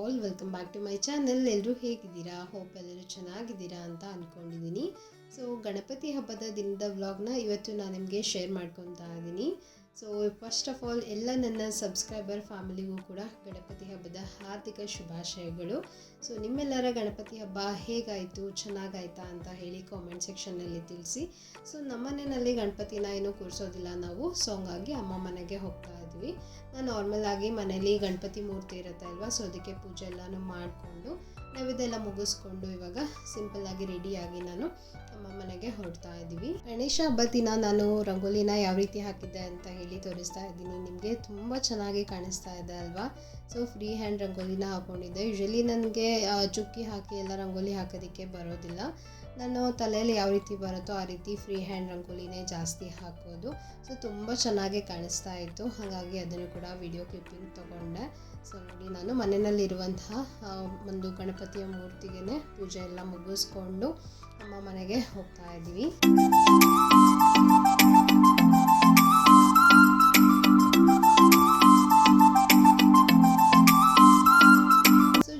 All, welcome back to my channel. ಎಲ್ಲರೂ ಹೇಗಿದ್ದೀರಾ? Hope ಎಲ್ಲರೂ ಚೆನ್ನಾಗಿದ್ದೀರಾ ಅಂತ ಅಂದ್ಕೊಂಡಿದ್ದೀನಿ. ಸೊ ಗಣಪತಿ ಹಬ್ಬದ ದಿನದ ವ್ಲಾಗ್ನ ಇವತ್ತು ನಾನು ನಿಮಗೆ ಶೇರ್ ಮಾಡ್ಕೊತಾ ಇದ್ದೀನಿ. ಸೊ ಫಸ್ಟ್ ಆಫ್ ಆಲ್ ಎಲ್ಲ ನನ್ನ ಸಬ್ಸ್ಕ್ರೈಬರ್ ಫ್ಯಾಮಿಲಿಗೂ ಕೂಡ ಗಣಪತಿ ಹಬ್ಬದ ಹಾರ್ದಿಕ ಶುಭಾಶಯಗಳು. ಸೊ ನಿಮ್ಮೆಲ್ಲರ ಗಣಪತಿ ಹಬ್ಬ ಹೇಗಾಯಿತು, ಚೆನ್ನಾಗಾಯ್ತಾ ಅಂತ ಹೇಳಿ ಕಾಮೆಂಟ್ ಸೆಕ್ಷನ್ನಲ್ಲಿ ತಿಳಿಸಿ. ಸೊ ನಮ್ಮ ಮನೆಯಲ್ಲಿ ಗಣಪತಿನ ಏನೂ ಕೂರಿಸೋದಿಲ್ಲ ನಾವು, ಸೊ ಹಂಗಾಗಿ ಅಮ್ಮ ಮನೆಗೆ ಹೋಗ್ತಾ ಇದ್ವಿ. ನಾನು ನಾರ್ಮಲ್ ಆಗಿ ಮನೇಲಿ ಗಣಪತಿ ಮೂರ್ತಿ ಇರುತ್ತೆ ಅಲ್ವಾ, ಸೊ ಅದಕ್ಕೆ ಪೂಜೆ ಎಲ್ಲನೂ ಮಾಡಿಕೊಂಡು ನೈವೇದ್ಯ ಮುಗಿಸ್ಕೊಂಡು ಇವಾಗ ಸಿಂಪಲ್ಲಾಗಿ ರೆಡಿಯಾಗಿ ನಾನು ಅಮ್ಮ ಮನೆಗೆ ಹೊರಡ್ತಾ ಇದ್ದೀವಿ. ಗಣೇಶ ಹಬ್ಬದ ದಿನ ನಾನು ರಂಗೋಲಿನ ಯಾವ ರೀತಿ ಹಾಕಿದ್ದೆ ಅಂತ ಹೇಳಿ ತೋರಿಸ್ತಾ ಇದ್ದೀನಿ ನಿಮಗೆ. ತುಂಬ ಚೆನ್ನಾಗಿ ಕಾಣಿಸ್ತಾ ಇದೆ ಅಲ್ವಾ. ಸೊ ಫ್ರೀ ಹ್ಯಾಂಡ್ ರಂಗೋಲಿನ ಹಾಕ್ಕೊಂಡಿದ್ದೆ. ಯೂಶಲಿ ನನಗೆ ಚುಕ್ಕಿ ಹಾಕಿ ಎಲ್ಲ ರಂಗೋಲಿ ಹಾಕೋದಕ್ಕೆ ಬರೋದಿಲ್ಲ. ನಾನು ತಲೆಯಲ್ಲಿ ಯಾವ ರೀತಿ ಬರುತ್ತೋ ಆ ರೀತಿ ಫ್ರೀ ಹ್ಯಾಂಡ್ ರಂಗೋಲಿನೇ ಜಾಸ್ತಿ ಹಾಕೋದು. ಸೊ ತುಂಬ ಚೆನ್ನಾಗಿ ಕಾಣಿಸ್ತಾ ಇತ್ತು, ಹಾಗಾಗಿ ಅದನ್ನು ಕೂಡ ವಿಡಿಯೋ ಕ್ಲಿಪ್ಪಿಂಗ್ ತೊಗೊಂಡೆ. ಸೊ ನೋಡಿ, ನಾನು ಮನೆಯಲ್ಲಿರುವಂತಹ ಒಂದು ಗಣಪತಿಯ ಮೂರ್ತಿಗೆ ಪೂಜೆ ಎಲ್ಲ ಮುಗಿಸ್ಕೊಂಡು ಅಮ್ಮ ಮನೆಗೆ ಹೋಗ್ತಾ ಇದ್ದೀವಿ.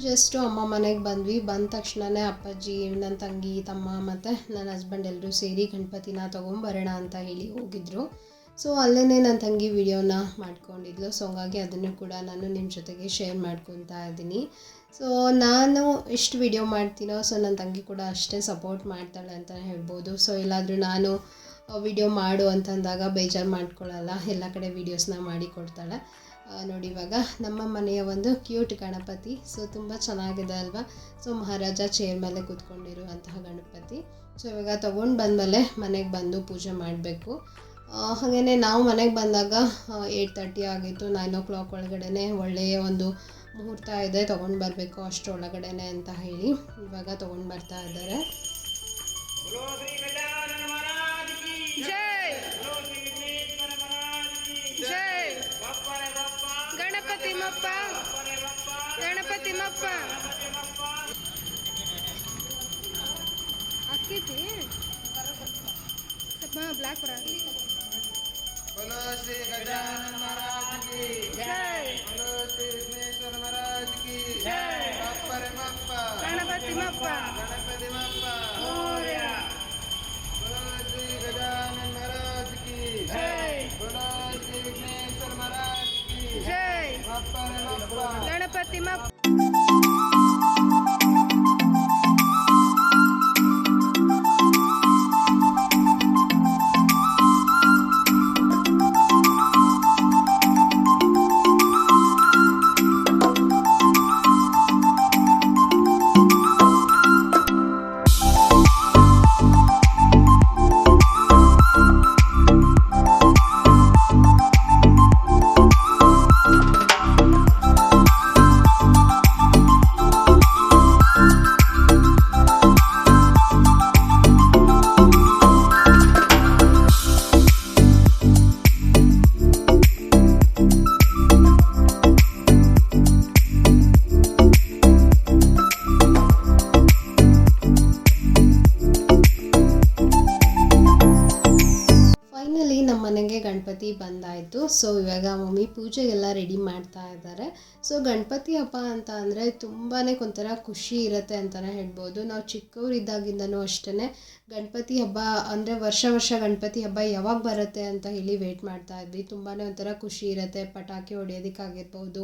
ಜಸ್ಟು ಅಮ್ಮ ಮನೆಗೆ ಬಂದ್ವಿ. ಬಂದ ತಕ್ಷಣವೇ ಅಪ್ಪಾಜಿ, ನನ್ನ ತಂಗಿ, ತಮ್ಮ ಮತ್ತು ನನ್ನ ಹಸ್ಬೆಂಡ್ ಎಲ್ಲರೂ ಸೇರಿ ಗಣಪತಿನ ತೊಗೊಂಬರೋಣ ಅಂತ ಹೇಳಿ ಹೋಗಿದ್ರು. ಸೊ ಅಲ್ಲೇ ನನ್ನ ತಂಗಿ ವಿಡಿಯೋನ ಮಾಡ್ಕೊಂಡಿದ್ಲು. ಸೊ ಹಂಗಾಗಿ ಅದನ್ನು ಕೂಡ ನಾನು ನಿಮ್ಮ ಜೊತೆಗೆ ಶೇರ್ ಮಾಡ್ಕೊತಾ ಇದ್ದೀನಿ. ಸೊ ನಾನು ಎಷ್ಟು ವಿಡಿಯೋ ಮಾಡ್ತೀನೋ ಸೊ ನನ್ನ ತಂಗಿ ಕೂಡ ಅಷ್ಟೇ ಸಪೋರ್ಟ್ ಮಾಡ್ತಾಳೆ ಅಂತ ಹೇಳ್ಬೋದು. ಸೊ ಎಲ್ಲಾದರೂ ನಾನು ವಿಡಿಯೋ ಮಾಡು ಅಂತಂದಾಗ ಬೇಜಾರು ಮಾಡ್ಕೊಳ್ಳಲ್ಲ, ಎಲ್ಲ ಕಡೆ ವೀಡಿಯೋಸ್ನ ಮಾಡಿ ಕೊಡ್ತಾಳೆ. ನೋಡಿ, ಇವಾಗ ನಮ್ಮ ಮನೆಯ ಒಂದು ಕ್ಯೂಟ್ ಗಣಪತಿ. ಸೊ ತುಂಬ ಚೆನ್ನಾಗಿದೆ ಅಲ್ವಾ. ಸೊ ಮಹಾರಾಜ ಚೇರ್ ಮೇಲೆ ಕೂತ್ಕೊಂಡಿರುವಂತಹ ಗಣಪತಿ. ಸೊ ಇವಾಗ ತೊಗೊಂಡು ಬಂದಮೇಲೆ ಮನೆಗೆ ಬಂದು ಪೂಜೆ ಮಾಡಬೇಕು. ಹಾಗೆಯೇ ನಾವು ಮನೆಗೆ ಬಂದಾಗ 8:30 ಆಗಿತ್ತು. 9 o'clock ಒಳಗಡೆ ಒಳ್ಳೆಯ ಒಂದು ಮುಹೂರ್ತ ಇದೆ, ತೊಗೊಂಡು ಬರಬೇಕು ಅಷ್ಟರೊಳಗಡೆ ಅಂತ ಹೇಳಿ ಇವಾಗ ತೊಗೊಂಡು ಬರ್ತಾ ಇದ್ದಾರೆ. ಗಣಪತಿ ಮಪ್ಪ, ಗಣಪತಿ ಮಪ್ಪ ಅಕ್ಕೈತಿ ಬ್ಲಾಕ್ ಬರ. बोलो श्री गजानन महाराज की जय, बोलो श्री विघ्नेश्वर महाराज की जय, बप्पर मप्पा, गणपति मप्पा, गणपति मप्पा मोरया, बोलो श्री गजानन महाराज की जय, बोलो श्री विघ्नेश्वर महाराज की जय, बप्पर मप्पा, गणपति मप्पा. ಮನೆಗೆ ಗಣಪತಿ ಬಂದಾಯಿತು. ಸೊ ಇವಾಗ ಮಮ್ಮಿ ಪೂಜೆಗೆಲ್ಲ ರೆಡಿ ಮಾಡ್ತಾ ಇದ್ದಾರೆ. ಸೊ ಗಣಪತಿ ಹಬ್ಬ ಅಂತ ಅಂದರೆ ತುಂಬಾ ಒಂಥರ ಖುಷಿ ಇರುತ್ತೆ ಅಂತಲೇ ಹೇಳ್ಬೋದು. ನಾವು ಚಿಕ್ಕವರಿದ್ದಾಗಿಂದನೂ ಅಷ್ಟೇ ಗಣಪತಿ ಹಬ್ಬ ಅಂದರೆ ವರ್ಷ ಗಣಪತಿ ಹಬ್ಬ ಯಾವಾಗ ಬರುತ್ತೆ ಅಂತ ಹೇಳಿ ವೆಯ್ಟ್ ಮಾಡ್ತಾ ಇದ್ವಿ. ತುಂಬಾ ಒಂಥರ ಖುಷಿ ಇರುತ್ತೆ. ಪಟಾಕಿ ಹೊಡೆಯೋದಕ್ಕಾಗಿರ್ಬೋದು,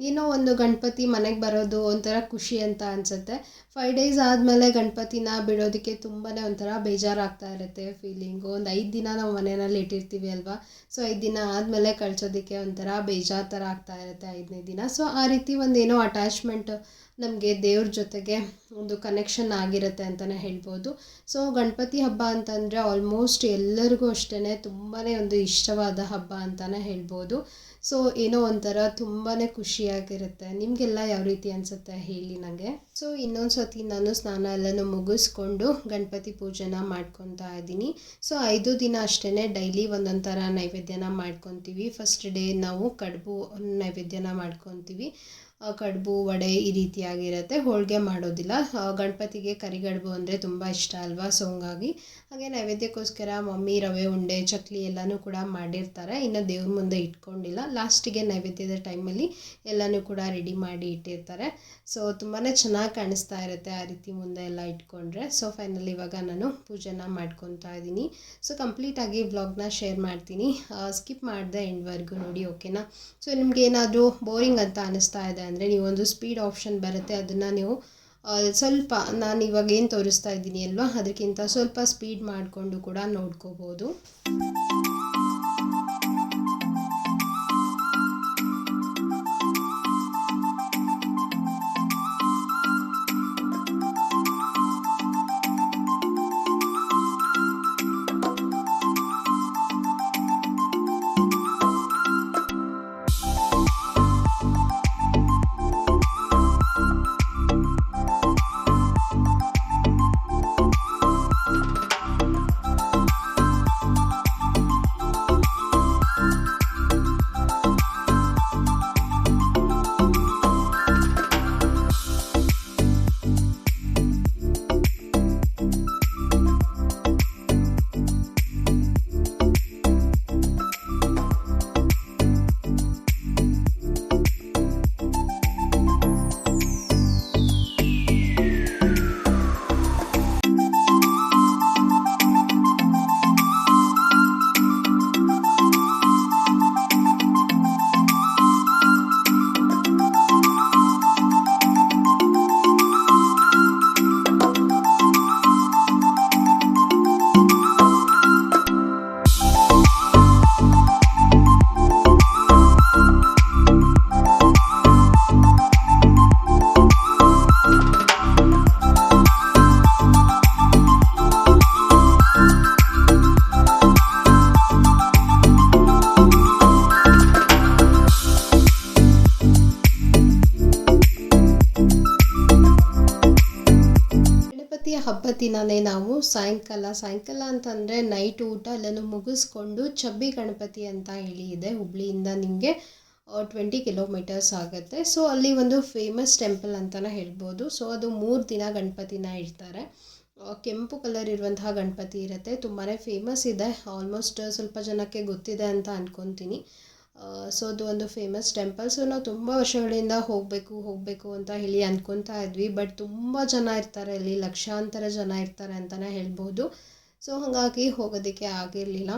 ಏನೋ ಒಂದು ಗಣಪತಿ ಮನೆಗೆ ಬರೋದು ಒಂಥರ ಖುಷಿ ಅಂತ ಅನಿಸುತ್ತೆ. 5 days ಆದಮೇಲೆ ಗಣಪತಿನ ಬಿಡೋದಕ್ಕೆ ತುಂಬಾ ಒಂಥರ ಬೇಜಾರಾಗ್ತಾ ಇರುತ್ತೆ ಫೀಲಿಂಗು. ಒಂದು 5 ದಿನ ನಾವು ಮನೆಯಲ್ಲಿ ಇಟ್ಟಿರ್ತೀವಿ ಅಲ್ವಾ. ಸೊ 5 ದಿನ ಆದಮೇಲೆ ಕಳಿಸೋದಕ್ಕೆ ಒಂಥರ ಬೇಜಾರು ಥರ ಆಗ್ತಾ ಇರುತ್ತೆ 5ನೇ ದಿನ. ಸೊ ಆ ರೀತಿ ಒಂದೇನೋ ಅಟ್ಯಾಚ್ಮೆಂಟ್ ನಮಗೆ ದೇವ್ರ ಜೊತೆಗೆ ಒಂದು ಕನೆಕ್ಷನ್ ಆಗಿರುತ್ತೆ ಅಂತಲೇ ಹೇಳ್ಬೋದು. ಸೊ ಗಣಪತಿ ಹಬ್ಬ ಅಂತಂದರೆ ಆಲ್ಮೋಸ್ಟ್ ಎಲ್ಲರಿಗೂ ಅಷ್ಟೇ ತುಂಬಾ ಒಂದು ಇಷ್ಟವಾದ ಹಬ್ಬ ಅಂತಲೇ ಹೇಳ್ಬೋದು. ಸೊ ಏನೋ ಒಂಥರ ತುಂಬಾ ಖುಷಿಯಾಗಿರುತ್ತೆ. ನಿಮಗೆಲ್ಲ ಯಾವ ರೀತಿ ಅನಿಸುತ್ತೆ ಹೇಳಿ ನನಗೆ. ಸೊ ಇನ್ನೊಂದು ಸತಿ ನಾನು ಸ್ನಾನ ಎಲ್ಲನೂ ಮುಗಿಸ್ಕೊಂಡು ಗಣಪತಿ ಪೂಜೆನ ಮಾಡ್ಕೊತಾ ಇದ್ದೀನಿ. ಸೊ 5 ದಿನ ಅಷ್ಟೇ ಡೈಲಿ ಒಂದೊಂದು ಥರ ನೈವೇದ್ಯನ ಮಾಡ್ಕೊತೀವಿ. ಫಸ್ಟ್ ಡೇ ನಾವು ಕಡುಬು ನೈವೇದ್ಯನ ಮಾಡ್ಕೊತೀವಿ. ಕಡುಬು ವಡೆ ಈ ರೀತಿಯಾಗಿರುತ್ತೆ. ಹೋಳಿಗೆ ಮಾಡೋದಿಲ್ಲ. ಗಣಪತಿಗೆ ಕರಿಗಡುಬು ಅಂದರೆ ತುಂಬ ಇಷ್ಟ ಅಲ್ವಾ, ಸೊ ಹಂಗಾಗಿ ಹಾಗೆ ನೈವೇದ್ಯಕ್ಕೋಸ್ಕರ ಮಮ್ಮಿ ರವೆ ಉಂಡೆ ಚಕ್ಲಿ ಎಲ್ಲನೂ ಕೂಡ ಮಾಡಿರ್ತಾರೆ. ಇನ್ನು ದೇವ್ರ ಮುಂದೆ ಇಟ್ಕೊಂಡಿಲ್ಲ, ಲಾಸ್ಟಿಗೆ ನೈವೇದ್ಯದ ಟೈಮಲ್ಲಿ ಎಲ್ಲನೂ ಕೂಡ ರೆಡಿ ಮಾಡಿ ಇಟ್ಟಿರ್ತಾರೆ. ಸೊ ತುಂಬಾ ಚೆನ್ನಾಗಿ ಕಾಣಿಸ್ತಾ ಇರುತ್ತೆ ಆ ರೀತಿ ಮುಂದೆ ಎಲ್ಲ ಇಟ್ಕೊಂಡ್ರೆ. ಸೊ ಫೈನಲಿ ಇವಾಗ ನಾನು ಪೂಜೆನ ಮಾಡ್ಕೊತಾ ಇದ್ದೀನಿ. ಸೊ ಕಂಪ್ಲೀಟಾಗಿ ವ್ಲಾಗ್ನ ಶೇರ್ ಮಾಡ್ತೀನಿ, ಸ್ಕಿಪ್ ಮಾಡಿದೆ ಎಂಡ್ವರೆಗೂ ನೋಡಿ, ಓಕೆನಾ. ಸೊ ನಿಮ್ಗೆ ಏನಾದರೂ ಬೋರಿಂಗ್ ಅಂತ ಅನಿಸ್ತಾ ಇದೆ ಅಂದರೆ ನೀವೊಂದು ಸ್ಪೀಡ್ ಆಪ್ಷನ್ ಬರುತ್ತೆ, ಅದನ್ನು ನೀವು ಸ್ವಲ್ಪ ನಾನು ಇವಾಗ ಏನು ತೋರಿಸ್ತಾ ಇದ್ದೀನಿ ಅಲ್ವಾ ಅದಕ್ಕಿಂತ ಸ್ವಲ್ಪ ಸ್ಪೀಡ್ ಮಾಡಿಕೊಂಡು ಕೂಡ ನೋಡ್ಕೋಬೋದು. ಹಬ್ಬದ ದಿನವೇ ನಾವು ಸಾಯಂಕಾಲ ಅಂತಂದರೆ ನೈಟ್ ಊಟ ಎಲ್ಲನೂ ಮುಗಿಸ್ಕೊಂಡು ಚಬ್ಬಿ ಗಣಪತಿ ಅಂತ ಹೇಳಿ ಇದೆ, ಹುಬ್ಳಿಯಿಂದ ನಿಮಗೆ 20 ಕಿಲೋಮೀಟರ್ಸ್ ಆಗುತ್ತೆ. ಸೊ ಅಲ್ಲಿ ಒಂದು ಫೇಮಸ್ ಟೆಂಪಲ್ ಅಂತಲೇ ಹೇಳ್ಬೋದು. ಸೊ ಅದು 3 ದಿನ ಗಣಪತಿನ ಇಡ್ತಾರೆ. ಕೆಂಪು ಕಲರ್ ಇರುವಂತಹ ಗಣಪತಿ ಇರುತ್ತೆ, ತುಂಬಾ ಫೇಮಸ್ ಇದೆ. ಆಲ್ಮೋಸ್ಟ್ ಸ್ವಲ್ಪ ಜನಕ್ಕೆ ಗೊತ್ತಿದೆ ಅಂತ ಅಂದ್ಕೊತೀನಿ. ಸೊ ಅದು ಒಂದು ಫೇಮಸ್ ಟೆಂಪಲ್. ಸೊ ನಾವು ತುಂಬ ವರ್ಷಗಳಿಂದ ಹೋಗಬೇಕು ಅಂತ ಹೇಳಿ ಅಂದ್ಕೊತಾ ಇದ್ವಿ. ಬಟ್ ತುಂಬ ಜನ ಇರ್ತಾರೆ ಅಲ್ಲಿ, ಲಕ್ಷಾಂತರ ಜನ ಇರ್ತಾರೆ ಅಂತಲೇ ಹೇಳ್ಬೋದು. ಸೊ ಹಾಗಾಗಿ ಹೋಗೋದಕ್ಕೆ ಆಗಿರಲಿಲ್ಲ.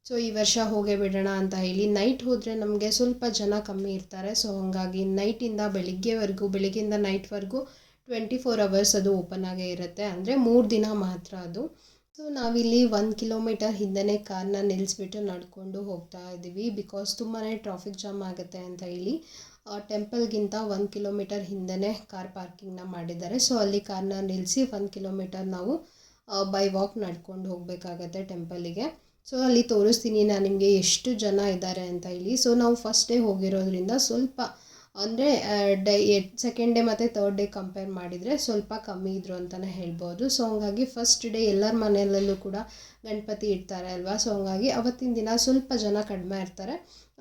ಸೊ ಈ ವರ್ಷ ಹೋಗೇ ಬಿಡೋಣ ಅಂತ ಹೇಳಿ ನೈಟ್ ಹೋದರೆ ನಮಗೆ ಸ್ವಲ್ಪ ಜನ ಕಮ್ಮಿ ಇರ್ತಾರೆ. ಸೊ ಹಾಗಾಗಿ ನೈಟಿಂದ ಬೆಳಿಗ್ಗೆಯಿಂದ ನೈಟ್ವರೆಗೂ 24 ಅವರ್ಸ್ ಅದು ಓಪನ್ ಆಗೇ ಇರುತ್ತೆ, ಅಂದರೆ 3 ದಿನ ಮಾತ್ರ ಅದು. ಸೊ ನಾವಿಲ್ಲಿ 1 ಕಿಲೋಮೀಟರ್ ಹಿಂದೆ ಕಾರ್ನ ನಿಲ್ಲಿಸ್ಬಿಟ್ಟು ನಡ್ಕೊಂಡು ಹೋಗ್ತಾ ಇದ್ದೀವಿ, ಬಿಕಾಸ್ ತುಂಬಾ ಟ್ರಾಫಿಕ್ ಜಾಮ್ ಆಗುತ್ತೆ ಅಂತ ಹೇಳಿ ಟೆಂಪಲ್ಗಿಂತ 1 ಕಿಲೋಮೀಟರ್ ಹಿಂದೆ ಕಾರ್ ಪಾರ್ಕಿಂಗ್ನ ಮಾಡಿದ್ದಾರೆ. ಸೊ ಅಲ್ಲಿ ಕಾರ್ನ ನಿಲ್ಲಿಸಿ 1 ಕಿಲೋಮೀಟರ್ ನಾವು ಬೈ ವಾಕ್ ನಡ್ಕೊಂಡು ಹೋಗಬೇಕಾಗತ್ತೆ ಟೆಂಪಲಿಗೆ. ಸೊ ಅಲ್ಲಿ ತೋರಿಸ್ತೀನಿ ನಾನು ನಿಮಗೆ ಎಷ್ಟು ಜನ ಇದ್ದಾರೆ ಅಂತ ಹೇಳಿ. ಸೊ ನಾವು ಫಸ್ಟ್ ಡೇ ಹೋಗಿರೋದ್ರಿಂದ ಸ್ವಲ್ಪ ಅಂದರೆ ಸೆಕೆಂಡ್ ಡೇ ಮತ್ತು ಥರ್ಡ್ ಡೇ ಕಂಪೇರ್ ಮಾಡಿದರೆ ಸ್ವಲ್ಪ ಕಮ್ಮಿ ಇದ್ದರು ಅಂತಲೇ ಹೇಳ್ಬೋದು. ಸೊ ಹಂಗಾಗಿ ಫಸ್ಟ್ ಡೇ ಎಲ್ಲರ ಮನೆಯಲ್ಲೂ ಕೂಡ ಗಣಪತಿ ಇಡ್ತಾರೆ ಅಲ್ವಾ. ಸೊ ಹಂಗಾಗಿ ಅವತ್ತಿನ ದಿನ ಸ್ವಲ್ಪ ಜನ ಕಡಿಮೆ ಇರ್ತಾರೆ.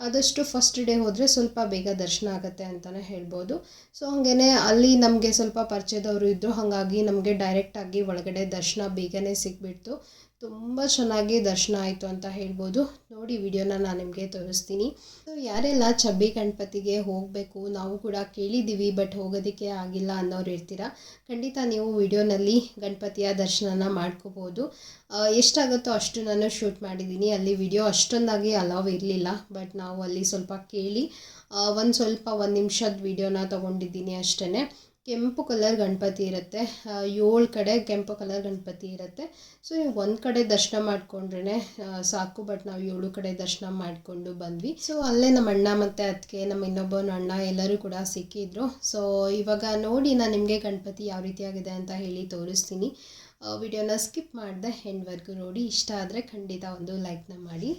ಆದಷ್ಟು ಫಸ್ಟ್ ಡೇ ಹೋದರೆ ಸ್ವಲ್ಪ ಬೇಗ ದರ್ಶನ ಆಗುತ್ತೆ ಅಂತಲೇ ಹೇಳ್ಬೋದು. ಸೊ ಹಾಗೇ ಅಲ್ಲಿ ನಮಗೆ ಸ್ವಲ್ಪ ಪರಿಚಯದವರು ಇದ್ದರು, ಹಾಗಾಗಿ ನಮಗೆ ಡೈರೆಕ್ಟಾಗಿ ಒಳಗಡೆ ದರ್ಶನ ಬೇಗನೆ ಸಿಕ್ಬಿಡ್ತು. ತುಂಬ ಚೆನ್ನಾಗಿ ದರ್ಶನ ಆಯಿತು ಅಂತ ಹೇಳ್ಬೋದು. ನೋಡಿ ವಿಡಿಯೋನ ನಾನು ನಿಮಗೆ ತೋರಿಸ್ತೀನಿ. ಸೊ ಯಾರೆಲ್ಲ ಚಬ್ಬಿ ಗಣಪತಿಗೆ ಹೋಗಬೇಕು, ನಾವು ಕೂಡ ಕೇಳಿದ್ದೀವಿ ಬಟ್ ಹೋಗೋದಕ್ಕೆ ಆಗಿಲ್ಲ ಅನ್ನೋರು ಇರ್ತೀರಾ, ಖಂಡಿತ ನೀವು ವಿಡಿಯೋನಲ್ಲಿ ಗಣಪತಿಯ ದರ್ಶನನ ಮಾಡ್ಕೋಬೋದು. ಎಷ್ಟಾಗುತ್ತೋ ಅಷ್ಟು ನಾನು ಶೂಟ್ ಮಾಡಿದ್ದೀನಿ. ಅಲ್ಲಿ ವಿಡಿಯೋ ಅಷ್ಟೊಂದಾಗಿ ಅಲೌವ್ ಇರಲಿಲ್ಲ, ಬಟ್ ನಾವು ಅಲ್ಲಿ ಸ್ವಲ್ಪ ಕೇಳಿ ಒಂದು ನಿಮಿಷದ ವಿಡಿಯೋನ ತೊಗೊಂಡಿದ್ದೀನಿ ಅಷ್ಟೇ. ಕೆಂಪು ಕಲರ್ ಗಣಪತಿ ಇರುತ್ತೆ, 7 ಕಡೆ ಕೆಂಪು ಕಲರ್ ಗಣಪತಿ ಇರುತ್ತೆ. ಸೊ ನೀವು ಒಂದು ಕಡೆ ದರ್ಶನ ಮಾಡಿಕೊಂಡ್ರೆ ಸಾಕು, ಬಟ್ ನಾವು 7 ಕಡೆ ದರ್ಶನ ಮಾಡಿಕೊಂಡು ಬಂದ್ವಿ. ಸೊ ಅಲ್ಲೇ ನಮ್ಮ ಅಣ್ಣ ಮತ್ತು ಅದಕ್ಕೆ ನಮ್ಮ ಇನ್ನೊಬ್ಬನ ಅಣ್ಣ ಎಲ್ಲರೂ ಕೂಡ ಸಿಕ್ಕಿದ್ರು. ಸೊ ಇವಾಗ ನೋಡಿ ನಾನು ನಿಮಗೆ ಗಣಪತಿ ಯಾವ ರೀತಿಯಾಗಿದೆ ಅಂತ ಹೇಳಿ ತೋರಿಸ್ತೀನಿ. ವಿಡಿಯೋನ ಸ್ಕಿಪ್ ಮಾಡಿದೆ ಎಂಡ್ವರೆಗೂ ನೋಡಿ. ಇಷ್ಟ ಆದರೆ ಖಂಡಿತ ಒಂದು ಲೈಕ್ನ ಮಾಡಿ.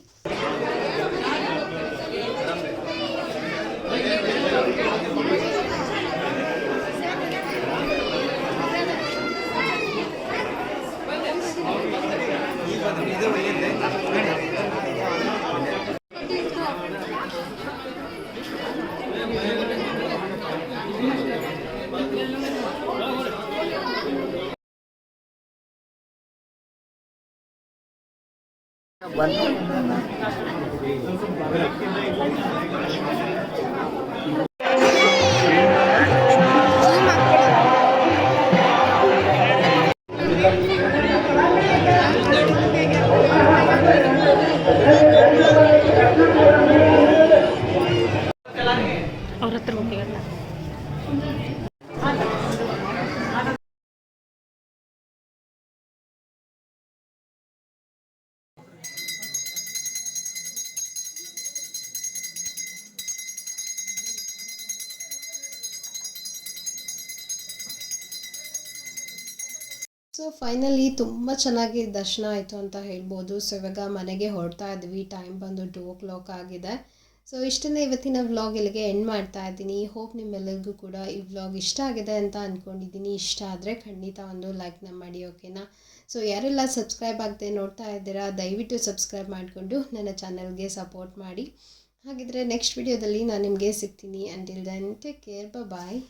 ಅವ್ರ ಹತ್ರ ಹೋಗಿ ಸೊ ಫೈನಲಿ ತುಂಬ ಚೆನ್ನಾಗಿ ದರ್ಶನ ಆಯಿತು ಅಂತ ಹೇಳ್ಬೋದು. ಸೊ ಇವಾಗ ಮನೆಗೆ ಹೊರಡ್ತಾ ಇದ್ವಿ. ಟೈಮ್ ಬಂದು 2 ಆಗಿದೆ. ಸೊ ಇಷ್ಟನ್ನೇ ಇವತ್ತಿನ ವ್ಲಾಗ್ ಇಲ್ಲಿಗೆ ಎಂಡ್ ಮಾಡ್ತಾ ಇದ್ದೀನಿ. ಹೋಪ್ ನಿಮ್ಮೆಲ್ಲರಿಗೂ ಕೂಡ ಈ ವ್ಲಾಗ್ ಇಷ್ಟ ಆಗಿದೆ ಅಂತ ಅಂದ್ಕೊಂಡಿದ್ದೀನಿ. ಇಷ್ಟ ಆದರೆ ಖಂಡಿತ ಒಂದು ಲೈಕ್ನ ಮಾಡಿ, ಓಕೆನಾ. ಸೊ ಯಾರೆಲ್ಲ ಸಬ್ಸ್ಕ್ರೈಬ್ ಆಗದೆ ನೋಡ್ತಾ ಇದ್ದೀರಾ ದಯವಿಟ್ಟು ಸಬ್ಸ್ಕ್ರೈಬ್ ಮಾಡಿಕೊಂಡು ನನ್ನ ಚಾನಲ್ಗೆ ಸಪೋರ್ಟ್ ಮಾಡಿ. ಹಾಗಿದ್ರೆ ನೆಕ್ಸ್ಟ್ ವಿಡಿಯೋದಲ್ಲಿ ನಾನು ನಿಮಗೆ ಸಿಗ್ತೀನಿ. ಅಂಟಿಲ್ ದೆನ್ ಟೇಕ್ ಕೇರ್, ಬಾಯ್.